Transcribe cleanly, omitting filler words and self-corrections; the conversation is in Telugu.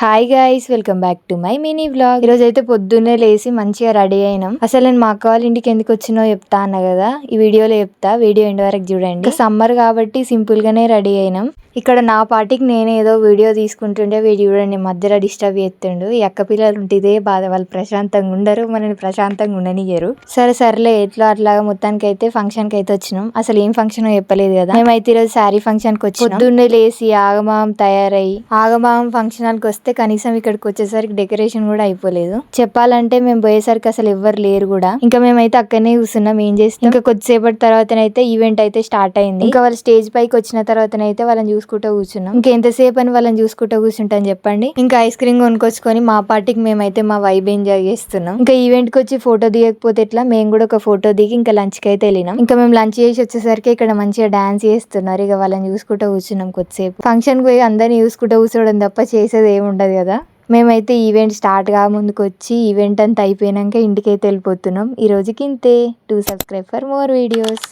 Hi guys, welcome back to my mini vlog. ఈరోజు అయితే పొద్దున్నే లేసి మంచిగా రెడీ అయినాం. అసలు నేను మా అక్క వాళ్ళ ఇంటికి ఎందుకు వచ్చినో చెప్తా అన్న కదా, ఈ వీడియోలో చెప్తా. వీడియో ఎండ్ వరకు చూడండి. సమ్మర్ కాబట్టి సింపుల్ గానే రెడీ అయినాం. ఇక్కడ నా పాటికి నేను ఏదో వీడియో తీసుకుంటుండే, వీడియో చూడండి మధ్యలో డిస్టర్బ్ చేస్తుండు. ఈ అక్క పిల్లలు ఉంటే ఇదే బాధ, వాళ్ళు ప్రశాంతంగా ఉండరు, మనని ప్రశాంతంగా ఉండనియరు. సర్లే ఎట్లా అట్లాగా మొత్తానికి అయితే ఫంక్షన్ కి అయితే వచ్చినాం. అసలు ఏం ఫంక్షన్ చెప్పలేదు కదా. మేమైతే ఈరోజు శారీ ఫంక్షన్ కి వచ్చి పొద్దున్నే లేసి ఆగమాగం తయారయ్యి ఆగమాగం ఫంక్షన్ హాల్కి వస్తే కనీసం ఇక్కడికి వచ్చేసరికి డెకరేషన్ కూడా అయిపోలేదు. చెప్పాలంటే మేము పోయేసరికి అసలు ఎవ్వరు లేరు కూడా. ఇంకా మేమైతే అక్కడనే కూర్చున్నాం. ఏం చేస్తాం, ఇంకా కొద్దిసేపటి తర్వాతనైతే ఈవెంట్ అయితే స్టార్ట్ అయింది. ఇంకా వాళ్ళు స్టేజ్ పైకి వచ్చిన తర్వాతనైతే వాళ్ళని చూసుకుంటూ కూర్చున్నాం. ఇంకా ఎంతసేపు అని వాళ్ళని చూసుకుంటూ కూర్చుంటాం చెప్పండి. ఇంకా ఐస్ క్రీమ్ కొనుక్కొచ్చుకొని మా పార్టీకి మేమైతే మా వైబ్ ఎంజాయ్ చేస్తున్నాం. ఇంకా ఈవెంట్ కి వచ్చి ఫోటో దిగకపోతే ఎట్లా, మేము కూడా ఒక ఫోటో దిగి ఇంకా లంచ్ కి అయితే వెళ్ళినాం. ఇంకా మేము లంచ్ చేసి వచ్చేసరికి ఇక్కడ మంచిగా డాన్స్ చేస్తున్నారు. ఇక వాళ్ళని చూసుకుంటూ కూర్చున్నాం కొద్దిసేపు. ఫంక్షన్ పోయి అందరినీ చూసుకుంటూ కూర్చోవడం తప్ప చేసేది ఏమి ఉండదు కదా. మేమైతే ఈవెంట్ స్టార్ట్ గా ముందుకు వచ్చి ఈవెంట్ అంతా అయిపోయినాక ఇంటికైతే వెళ్ళిపోతున్నాం. ఈ రోజుకి ఇంతే. Do subscribe for more videos.